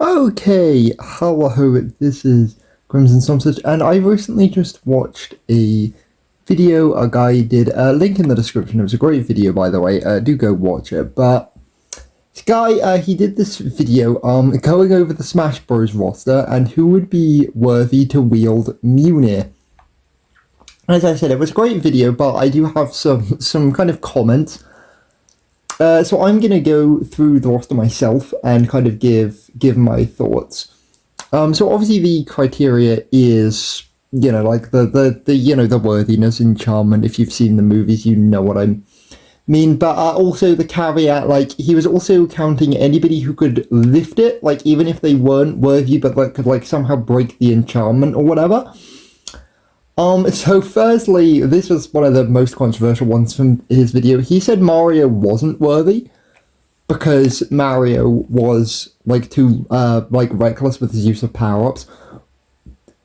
Okay, hello, this is Crimson Sausage, and I recently just watched a video a guy did, link in the description. It was a great video, by the way, do go watch it. But this guy, he did this video going over the Smash Bros roster and who would be worthy to wield Mjolnir. As I said, it was a great video, but I do have some kind of comments. So I'm gonna go through the roster myself and kind of give my thoughts. So obviously the criteria is, like the worthiness and charm, and if you've seen the movies, you know what I mean. But also the caveat, like he was also counting anybody who could lift it, like even if they weren't worthy, but like could like somehow break the enchantment or whatever. So firstly, this was one of the most controversial ones from his video. He said Mario wasn't worthy because Mario was like too reckless with his use of power-ups,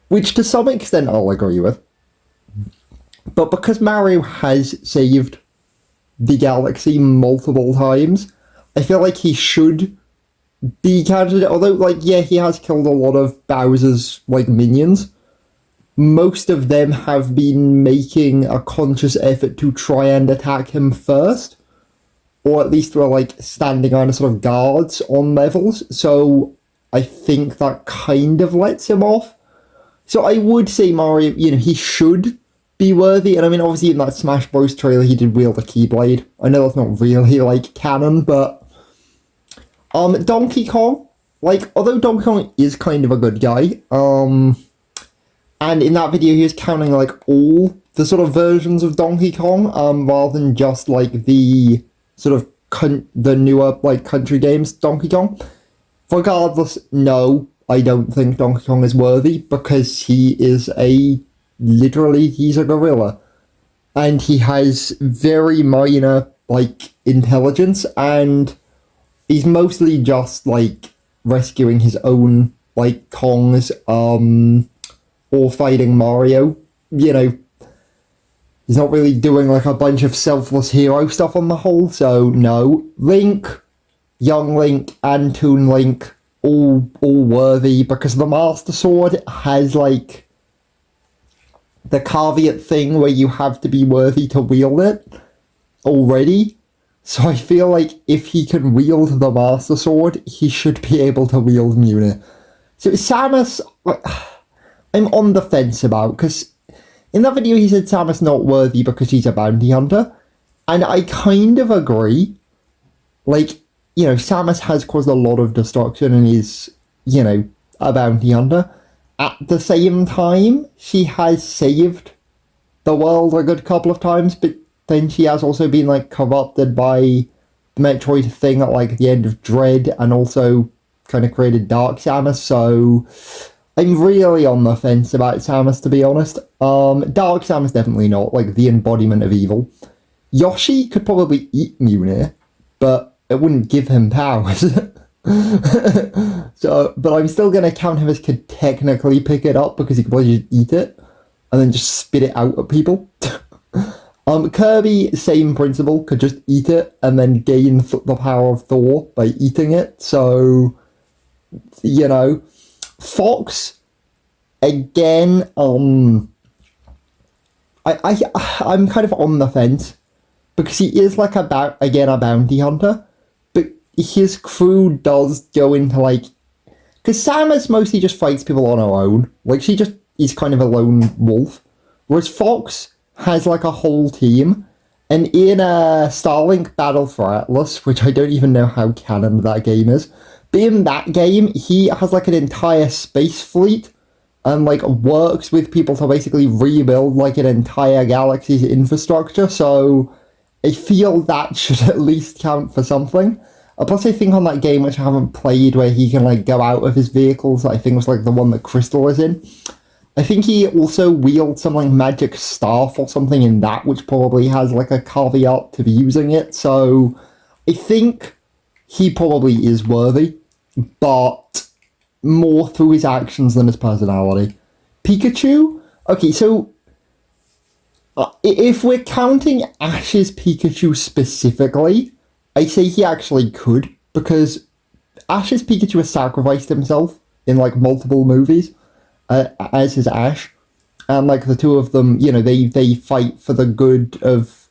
which to some extent I'll agree with. But because Mario has saved the galaxy multiple times, I feel like he should be counted. Although, like, yeah, he has killed a lot of Bowser's like minions. Most of them have been making a conscious effort to try and attack him first, or at least were like standing on a sort of guards on levels, so I think that kind of lets him off. So I would say Mario, he should be worthy, and I mean obviously in that Smash Bros trailer he did wield a Keyblade. I know that's not really like canon, but Donkey Kong, like although Donkey Kong is kind of a good guy, and in that video, he was counting, like, all the sort of versions of Donkey Kong, rather than just, like, the sort of the newer, like, country games Donkey Kong. Regardless, no, I don't think Donkey Kong is worthy, because he is literally, he's a gorilla. And he has very minor, like, intelligence, and he's mostly just, like, rescuing his own, like, Kongs, or fighting Mario. He's not really doing like a bunch of selfless hero stuff on the whole, so no. Link, Young Link, and Toon Link, all worthy, because the Master Sword has like the caveat thing where you have to be worthy to wield it already. So I feel like if he can wield the Master Sword, he should be able to wield Mjolnir. So Samus, I'm on the fence about, because in that video he said Samus not worthy because he's a bounty hunter, and I kind of agree. Like, Samus has caused a lot of destruction and is, a bounty hunter. At the same time, she has saved the world a good couple of times, but then she has also been, like, corrupted by the Metroid thing at, like, the end of Dread, and also kind of created Dark Samus, so I'm really on the fence about Samus, to be honest. Dark Samus definitely not, like, the embodiment of evil. Yoshi could probably eat Mjolnir, but it wouldn't give him powers. But I'm still going to count him as could technically pick it up, because he could probably just eat it, and then just spit it out at people. Kirby, same principle, could just eat it, and then gain the power of Thor by eating it, so, Fox, again, I'm kind of on the fence, because he is like a bounty hunter, but his crew does go into like, because Samus mostly just fights people on her own, like she just is kind of a lone wolf, whereas Fox has like a whole team. And in Starlink Battle for Atlas, which I don't even know how canon that game is, but in that game, he has like an entire space fleet and like works with people to basically rebuild like an entire galaxy's infrastructure, so I feel that should at least count for something. Plus I think on that game, which I haven't played, where he can like go out of his vehicles, I think was like the one that Crystal is in, I think he also wields some like magic staff or something in that, which probably has like a caveat to be using it, so I think he probably is worthy, but more through his actions than his personality. Pikachu? Okay, so if we're counting Ash's Pikachu specifically, I say he actually could, because Ash's Pikachu has sacrificed himself in like multiple movies, as his Ash, and like the two of them, you know, they fight for the good of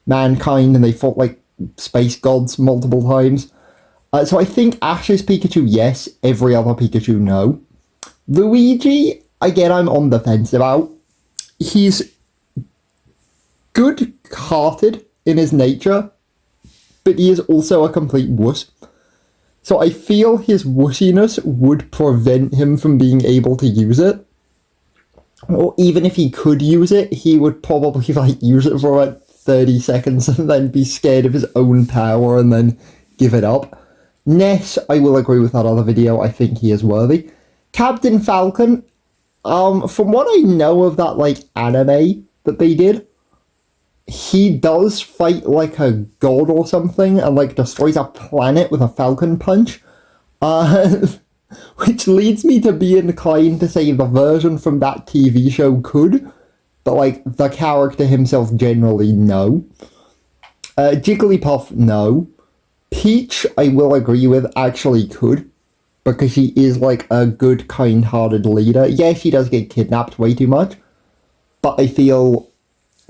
mankind, and they fought like space gods multiple times. So I think Ash's Pikachu, yes. Every other Pikachu, no. Luigi, again, I'm on the fence about. He's good-hearted in his nature, but he is also a complete wuss. So I feel his wussiness would prevent him from being able to use it. Or even if he could use it, he would probably like use it for about 30 seconds and then be scared of his own power and then give it up. Ness, I will agree with that other video, I think he is worthy. Captain Falcon, from what I know of that, like, anime that they did, he does fight like a god or something and, like, destroys a planet with a falcon punch. Which leads me to be inclined to say the version from that TV show could, but, like, the character himself generally, no. Jigglypuff, no. Peach, I will agree with, actually could, because she is, like, a good, kind-hearted leader. Yeah, she does get kidnapped way too much, but I feel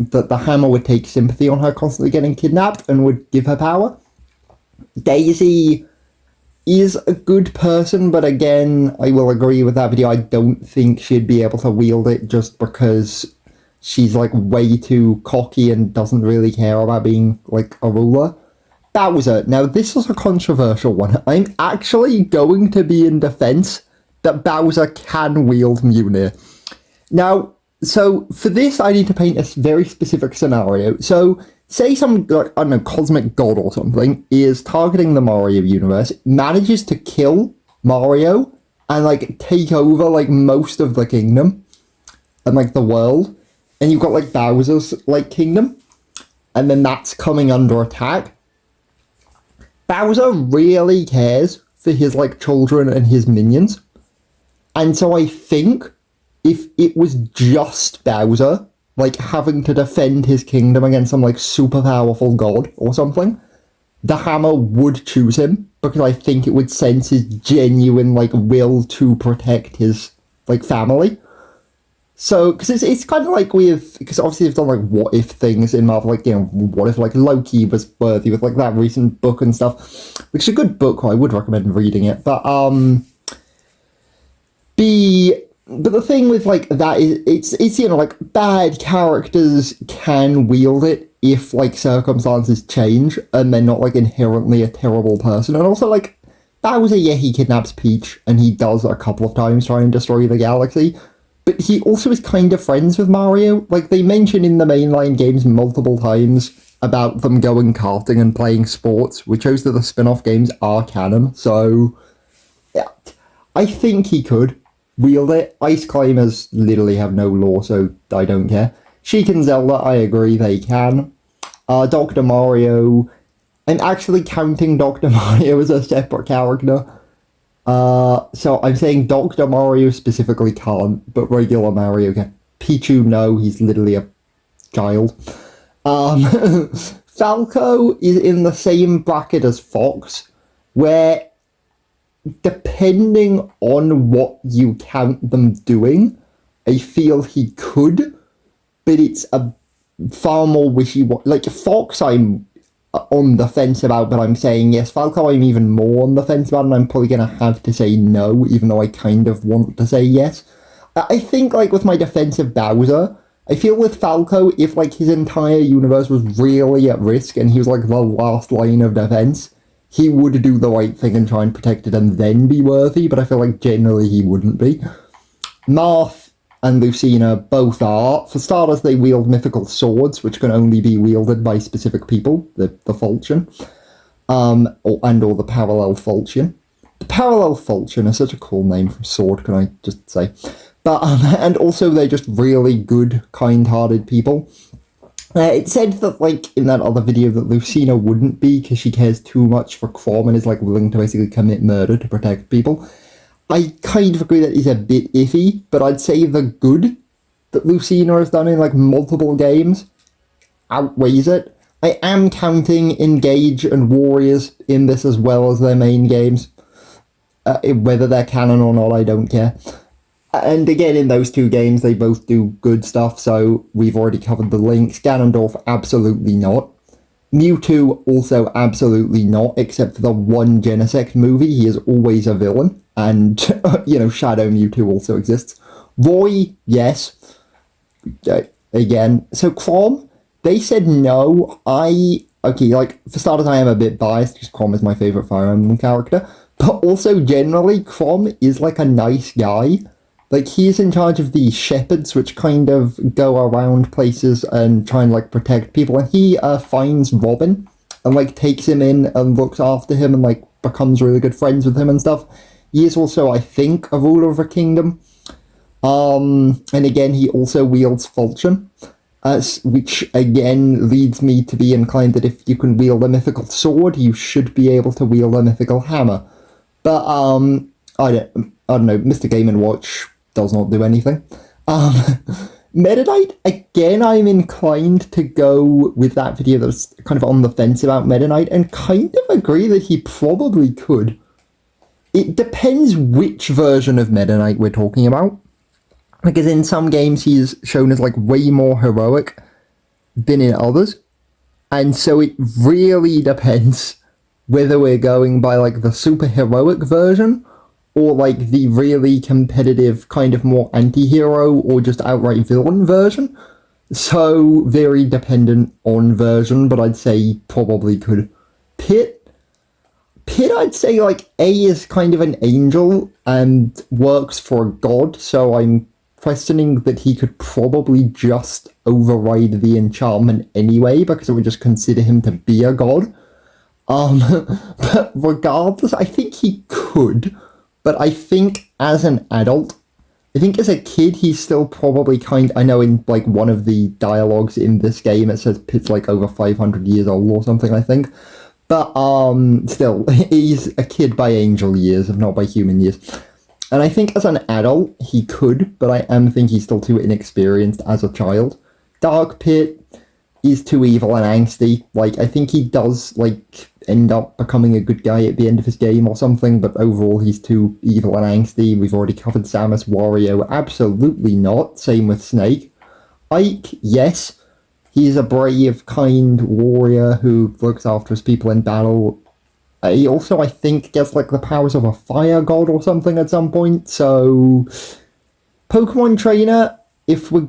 that the hammer would take sympathy on her constantly getting kidnapped and would give her power. Daisy is a good person, but again, I will agree with that video. I don't think she'd be able to wield it just because she's, like, way too cocky and doesn't really care about being, like, a ruler. Bowser. Now, this is a controversial one. I'm actually going to be in defense that Bowser can wield Mjolnir. Now, so for this, I need to paint a very specific scenario. So, say some, like, I don't know, cosmic god or something is targeting the Mario universe, manages to kill Mario and, like, take over, like, most of the kingdom and, like, the world. And you've got, like, Bowser's, like, kingdom. And then that's coming under attack. Bowser really cares for his, like, children and his minions. And so I think if it was just Bowser, like, having to defend his kingdom against some, like, super powerful god or something, the hammer would choose him, because I think it would sense his genuine, like, will to protect his, like, family. So, because it's kind of like because obviously they've done, like, what-if things in Marvel, like, you know, what if, like, Loki was worthy with, like, that recent book and stuff, which is a good book, I would recommend reading it, but, but the thing with, like, that is, it's, you know, like, bad characters can wield it if, like, circumstances change, and they're not, like, inherently a terrible person, and also, like, Bowser, yeah, he kidnaps Peach, and he does a couple of times try and destroy the galaxy, but he also is kind of friends with Mario. Like, they mention in the mainline games multiple times about them going karting and playing sports, which shows that the spin-off games are canon. So, yeah, I think he could wield it. Ice Climbers literally have no law, so I don't care. Sheik and Zelda, I agree, they can. Dr. Mario, I'm actually counting Dr. Mario as a separate character. So I'm saying Dr. Mario specifically can't, but regular Mario can. Pichu, no, he's literally a child. Falco is in the same bracket as Fox, where depending on what you count them doing, I feel he could, but it's a far more wishy-washy. Like, Fox, I'm on the fence about, but I'm saying yes. Falco, I'm even more on the fence about, and I'm probably going to have to say no, even though I kind of want to say yes. I think, like, with my defense of Bowser, I feel with Falco, if, like, his entire universe was really at risk, and he was, like, the last line of defense, he would do the right thing and try and protect it and then be worthy, but I feel like generally he wouldn't be. Marth and Lucina both are. For starters, they wield mythical swords, which can only be wielded by specific people, the falchion, or the parallel falchion. The parallel falchion is such a cool name for a sword, can I just say. But, and also they're just really good, kind-hearted people. It said that, like, in that other video that Lucina wouldn't be, because she cares too much for Quam and is, like, willing to basically commit murder to protect people. I kind of agree that is a bit iffy, but I'd say the good that Lucina has done in, like, multiple games outweighs it. I am counting Engage and Warriors in this as well as their main games. Whether they're canon or not, I don't care. And again, in those two games, they both do good stuff, so we've already covered the links. Ganondorf, absolutely not. Mewtwo, also absolutely not, except for the one Genesect movie. He is always a villain, and, Shadow Mewtwo also exists. Roy, yes. Again. So, Chrom, they said no. For starters, I am a bit biased, because Chrom is my favourite Fire Emblem character, but also, generally, Chrom is, a nice guy. He's in charge of the shepherds, which kind of go around places and try and, protect people, and he, finds Robin, and, takes him in and looks after him and, becomes really good friends with him and stuff. He is also, I think, a ruler of a kingdom. And again, he also wields Falchion, which, again, leads me to be inclined that if you can wield a mythical sword, you should be able to wield a mythical hammer. But, I don't know, Mr. Game & Watch does not do anything. Meta Knight, again, I'm inclined to go with that video that was kind of on the fence about Meta Knight, and kind of agree that he probably could. It depends which version of Meta Knight we're talking about. Because in some games he's shown as way more heroic than in others. And so it really depends whether we're going by the super heroic version, or the really competitive, kind of more anti-hero or just outright villain version. So, very dependent on version, but I'd say probably could. Pit, I'd say, A is kind of an angel and works for a god, so I'm questioning that he could probably just override the enchantment anyway, because it would just consider him to be a god. But regardless, I think he could. But I think as an adult, I think as a kid, he's still probably I know in one of the dialogues in this game, it says Pit's over 500 years old or something, I think. But still, he's a kid by angel years, if not by human years. And I think as an adult, he could, but I am thinking he's still too inexperienced as a child. Dark Pit is too evil and angsty. I think he does, end up becoming a good guy at the end of his game or something, but overall he's too evil and angsty. We've already covered Samus. Wario, absolutely not. Same with Snake. Ike, yes. He's a brave, kind warrior who looks after his people in battle. He also, I think, gets, the powers of a fire god or something at some point, so... Pokemon Trainer, if we're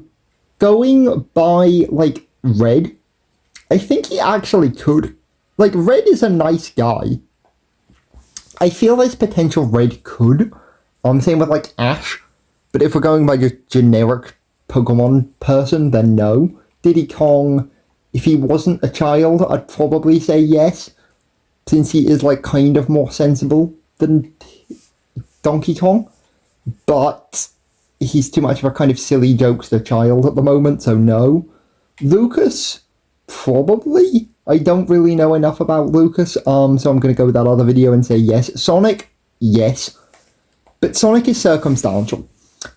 going by, Red, I think he actually could. Red is a nice guy. I feel there's potential Red could. Same with, Ash. But if we're going by just generic Pokemon person, then no. Diddy Kong, if he wasn't a child, I'd probably say yes. Since he is, kind of more sensible than Donkey Kong. But he's too much of a kind of silly jokester child at the moment, so no. Lucas, probably. I don't really know enough about Lucas, so I'm going to go with that other video and say yes. Sonic, yes. But Sonic is circumstantial.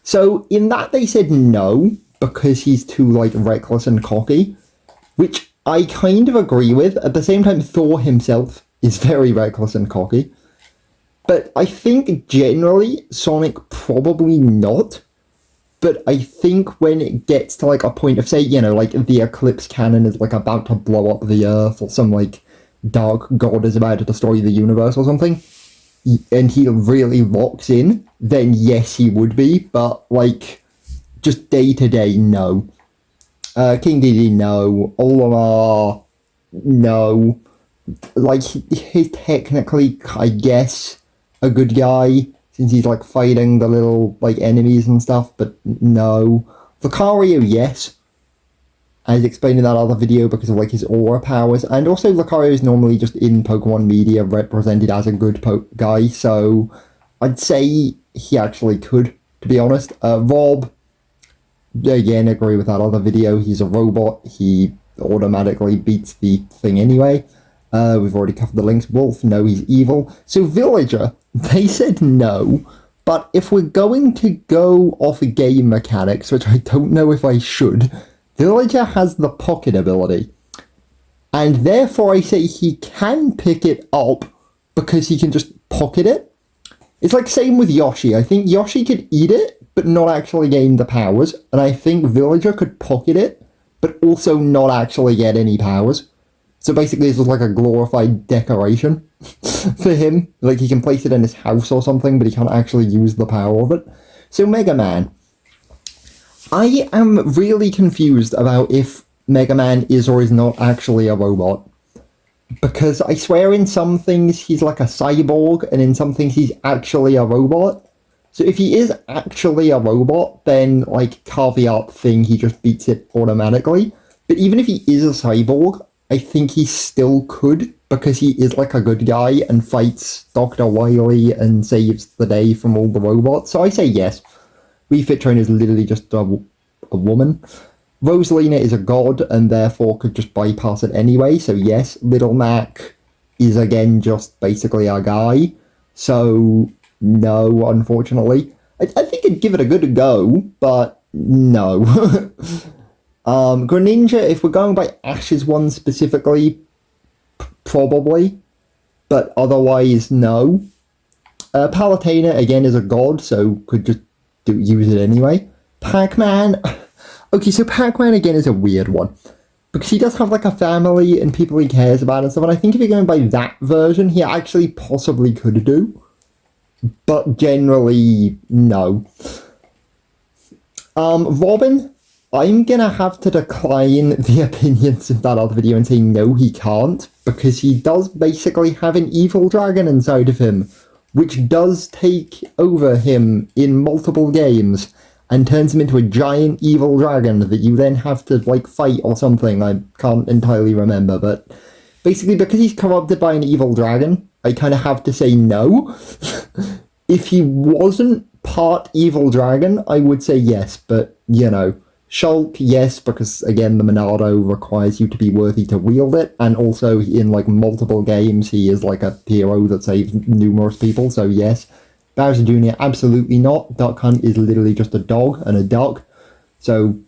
So in that they said no, because he's too, reckless and cocky, which I kind of agree with. At the same time, Thor himself is very reckless and cocky. But I think generally, Sonic probably not. But I think when it gets to, a point of, say, the Eclipse Cannon is, about to blow up the Earth, or some, dark god is about to destroy the universe or something, and he really locks in, then yes, he would be, but, just day-to-day, no. King Dedede, no. Olimar, no. He's technically, I guess, a good guy, since he's, fighting the little, enemies and stuff, but no. Lucario, yes. As explained in that other video because of, his aura powers. And also, Lucario is normally just in Pokemon media represented as a good guy, so I'd say he actually could, to be honest. Rob, again, agree with that other video. He's a robot. He automatically beats the thing anyway. We've already covered the links. Wolf, no, he's evil. So Villager, they said no, but if we're going to go off game mechanics, which I don't know if I should, Villager has the pocket ability. And therefore I say he can pick it up because he can just pocket it. It's like same with Yoshi. I think Yoshi could eat it, but not actually gain the powers. And I think Villager could pocket it, but also not actually get any powers. So basically it's just like a glorified decoration for him. Like he can place it in his house or something, but he can't actually use the power of it. So Mega Man. I am really confused about if Mega Man is or is not actually a robot. Because I swear in some things he's like a cyborg, and in some things he's actually a robot. So if he is actually a robot, then, like, caveat thing, he just beats it automatically. But even if he is a cyborg, I think he still could, because he is, like, a good guy and fights Dr. Wily and saves the day from all the robots. So I say yes. Refit Train is literally just a woman. Rosalina is a god and therefore could just bypass it anyway, so yes. Little Mac is again just basically a guy, so no, unfortunately. I think I'd give it a good go, but no. Greninja, if we're going by Ash's one specifically, probably, but otherwise no. Palutena again is a god, so could just use it anyway. Pac-Man. Okay, so Pac-Man again is a weird one. Because he does have like a family and people he cares about and stuff, and I think if you're going by that version, he actually possibly could do. But generally, no. Robin, I'm gonna have to decline the opinions of that other video and say no, he can't. Because he does basically have an evil dragon inside of him, which does take over him in multiple games. And turns him into a giant evil dragon that you then have to, like, fight or something. I can't entirely remember, but basically because he's corrupted by an evil dragon, I kind of have to say no. If he wasn't part evil dragon, I would say yes, but, you know. Shulk, yes, because, again, the Monado requires you to be worthy to wield it, and also in, like, multiple games, he is, like, a hero that saves numerous people, so yes. Bowser Jr., absolutely not. Duck Hunt is literally just a dog and a duck. So,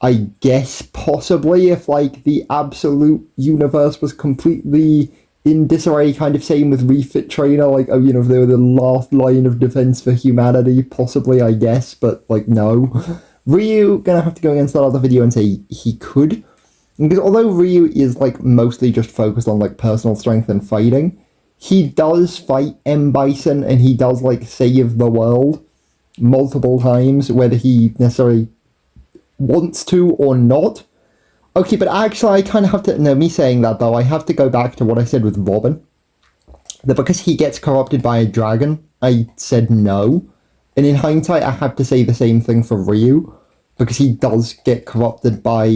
I guess possibly if, like, the absolute universe was completely in disarray, kind of same with Refit Trainer, like, oh, you know, if they were the last line of defense for humanity, possibly, I guess, but, like, no. Ryu, gonna have to go against that other video and say he could. Because although Ryu is, like, mostly just focused on, like, personal strength and fighting, he does fight M. Bison, and he does, like, save the world multiple times, whether he necessarily wants to or not. Okay, but actually, I kind of have to... No, me saying that, though, I have to go back to what I said with Robin. That because he gets corrupted by a dragon, I said no. And in hindsight, I have to say the same thing for Ryu, because he does get corrupted by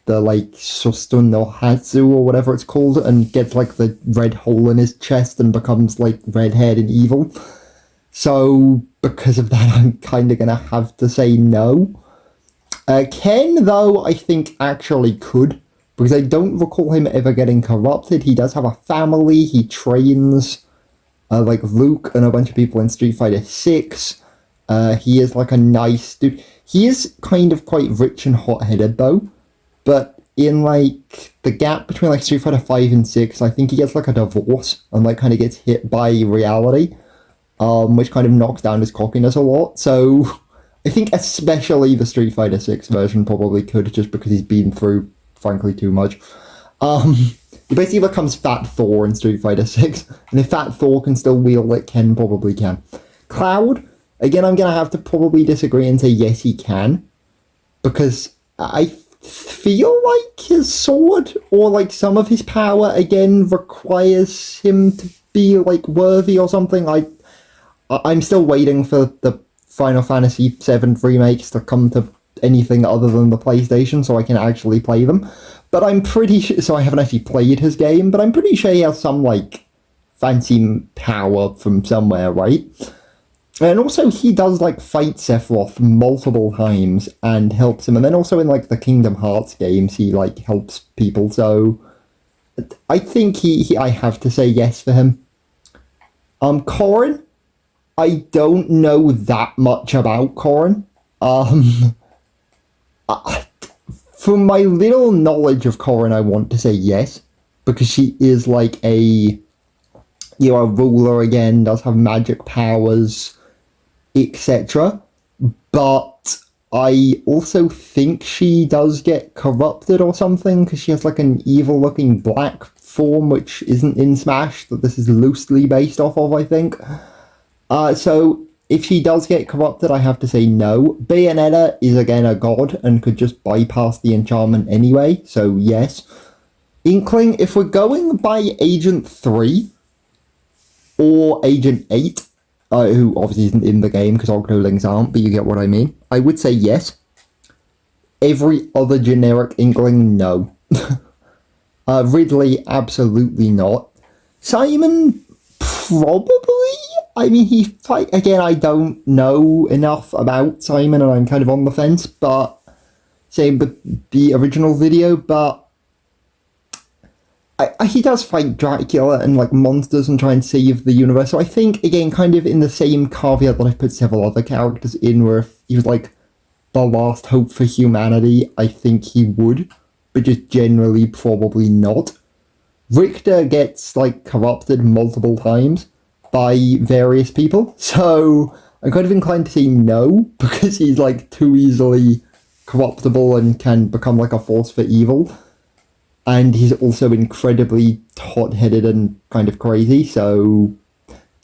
the, like, Sustun no Hatsu or whatever it's called, and gets, like, the red hole in his chest and becomes, like, redhead and evil. So, because of that, I'm kind of going to have to say no. Ken, though, I think actually could, because I don't recall him ever getting corrupted. He does have a family, he trains, like, Luke and a bunch of people in Street Fighter 6. He is, like, a nice dude. He is kind of quite rich and hot-headed, though, but in, like, the gap between, like, Street Fighter 5 and 6, I think he gets, like, a divorce and, like, kind of gets hit by reality, which kind of knocks down his cockiness a lot, so I think especially the Street Fighter 6 version probably could, just because he's been through, frankly, too much. He basically becomes Fat Thor in Street Fighter 6, and if Fat Thor can still wield it, Ken probably can. Cloud, again, I'm going to have to probably disagree and say yes, he can. Because I feel like his sword, or like some of his power, again, requires him to be, like, worthy or something. I'm still waiting for the Final Fantasy VII remakes to come to anything other than the PlayStation so I can actually play them. But I'm pretty sure, so I haven't actually played his game, but I'm pretty sure he has some, like, fancy power from somewhere, right? And also, he does, like, fight Sephiroth multiple times and helps him. And then also in, like, the Kingdom Hearts games, he, like, helps people. So, I think I have to say yes for him. Corrin, I don't know that much about Corrin. From my little knowledge of Corrin, I want to say yes. Because she is, like, a you know, a ruler again, does have magic powers, etc. But I also think she does get corrupted or something, because she has like an evil-looking black form, which isn't in Smash, that this is loosely based off of, I think. So if she does get corrupted, I have to say no. Bayonetta is again a god and could just bypass the enchantment anyway, so yes. Inkling, if we're going by Agent 3 or Agent 8, who obviously isn't in the game because Octolinks aren't, but you get what I mean, I would say yes. Every other generic Inkling, no. Ridley, absolutely not. Simon, probably? I mean, he fight again. I don't know enough about Simon, and I'm kind of on the fence. But same with the original video. But he does fight Dracula and like monsters and try and save the universe. So I think again, kind of in the same caveat that I've put several other characters in, where if he was like the last hope for humanity, I think he would, but just generally probably not. Richter gets like corrupted multiple times by various people, so I'm kind of inclined to say no, because he's like too easily corruptible and can become like a force for evil, and he's also incredibly hot-headed and kind of crazy, so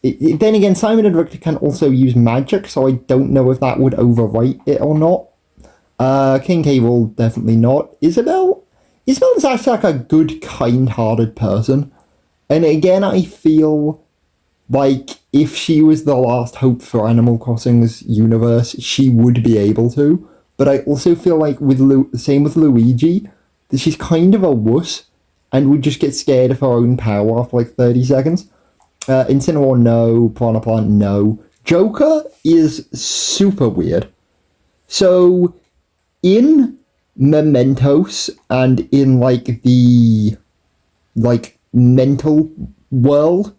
then again, Simon and Richter can also use magic, so I don't know if that would overwrite it or not. King K. Rool, definitely not. Isabel is actually like a good, kind-hearted person, and again, I feel like, if she was the last hope for Animal Crossing's universe, she would be able to. But I also feel like, same with Luigi, that she's kind of a wuss, and would just get scared of her own power after like 30 seconds. Incineroar, no. Piranha Plant, no. Joker is super weird. So, in Mementos, and in like the mental world,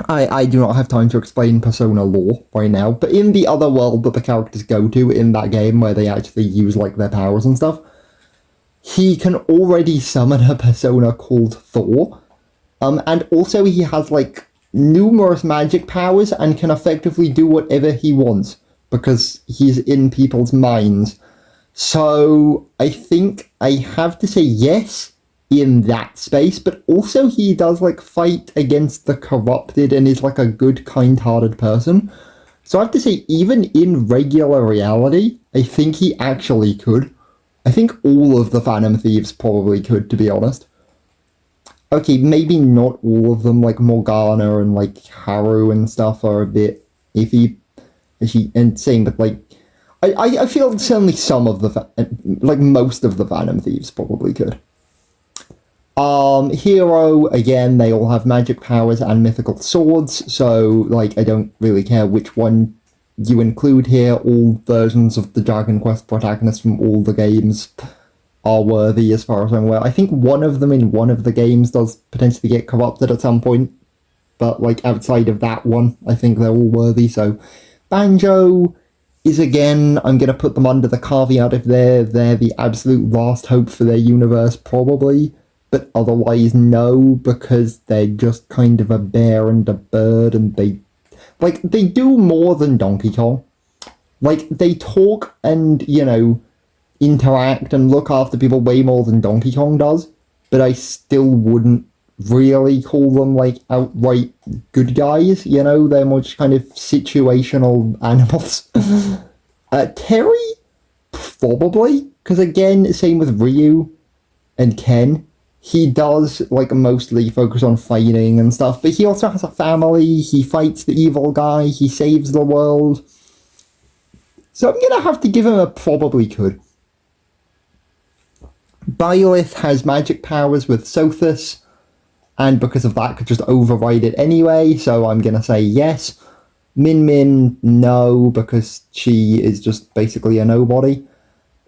I do not have time to explain Persona lore right now, but in the other world that the characters go to in that game, where they actually use like their powers and stuff, he can already summon a persona called Thor, and also he has like numerous magic powers and can effectively do whatever he wants because he's in people's minds. So I think I have to say yes in that space, but also he does like fight against the corrupted and is like a good, kind-hearted person. So I have to say, even in regular reality, I think he actually could. I think all of the Phantom Thieves probably could, to be honest. Okay, maybe not all of them, like Morgana and like Haru and stuff are a bit iffy. And same with like, I feel certainly some of the, like most of the Phantom Thieves probably could. Hero, again, they all have magic powers and mythical swords, so, like, I don't really care which one you include here. All versions of the Dragon Quest protagonists from all the games are worthy, as far as I'm aware. I think one of them in one of the games does potentially get corrupted at some point, but, like, outside of that one, I think they're all worthy, so Banjo is, again, I'm gonna put them under the caveat if they're the absolute last hope for their universe, probably. But otherwise, no, because they're just kind of a bear and a bird, and they do more than Donkey Kong. Like, they talk and, you know, interact and look after people way more than Donkey Kong does, but I still wouldn't really call them, like, outright good guys, you know? They're more just kind of situational animals. Terry? Probably, because again, same with Ryu and Ken. He does, like, mostly focus on fighting and stuff, but he also has a family, he fights the evil guy, he saves the world. So I'm gonna have to give him a probably could. Byleth has magic powers with Sothis, and because of that could just override it anyway, so I'm gonna say yes. Min Min, no, because she is just basically a nobody.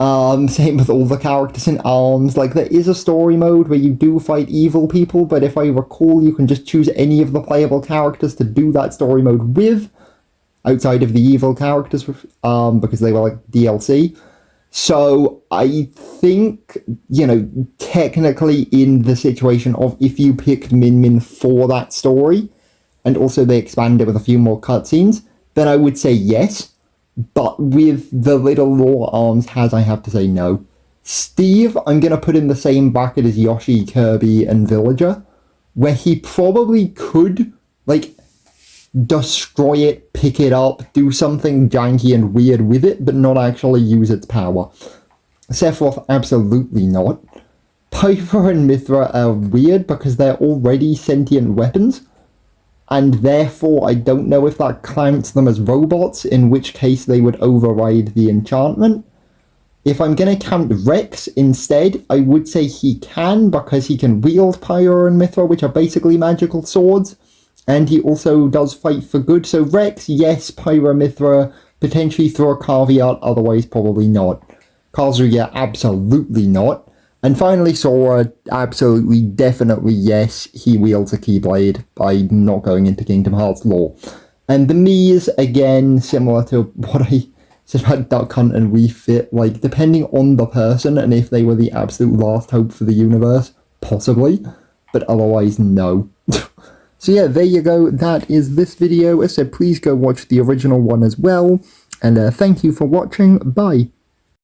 Same with all the characters in ARMS. Like, there is a story mode where you do fight evil people, but if I recall, you can just choose any of the playable characters to do that story mode with, outside of the evil characters, because they were, like, DLC. So I think, technically in the situation of if you picked Min Min for that story, and also they expanded with a few more cutscenes, then I would say yes. But with the little lore arms has, I have to say no. Steve, I'm going to put in the same bracket as Yoshi, Kirby, and Villager, where he probably could, destroy it, pick it up, do something janky and weird with it, but not actually use its power. Sephiroth, absolutely not. Piper and Mithra are weird because they're already sentient weapons, and therefore I don't know if that counts them as robots, in which case they would override the enchantment. If I'm going to count Rex instead, I would say he can, because he can wield Pyro and Mithra, which are basically magical swords, and he also does fight for good. So Rex, yes, Pyro, Mithra, potentially through a caveat, otherwise probably not. Kazuya, absolutely not. And finally, Sora, absolutely, definitely yes, he wields a Keyblade. I'm not going into Kingdom Hearts lore. And the Mii's, again, similar to what I said about Duck Hunt and Wii Fit, depending on the person, and if they were the absolute last hope for the universe, possibly, but otherwise, no. So yeah, there you go, that is this video. As I said, please go watch the original one as well, and thank you for watching, bye.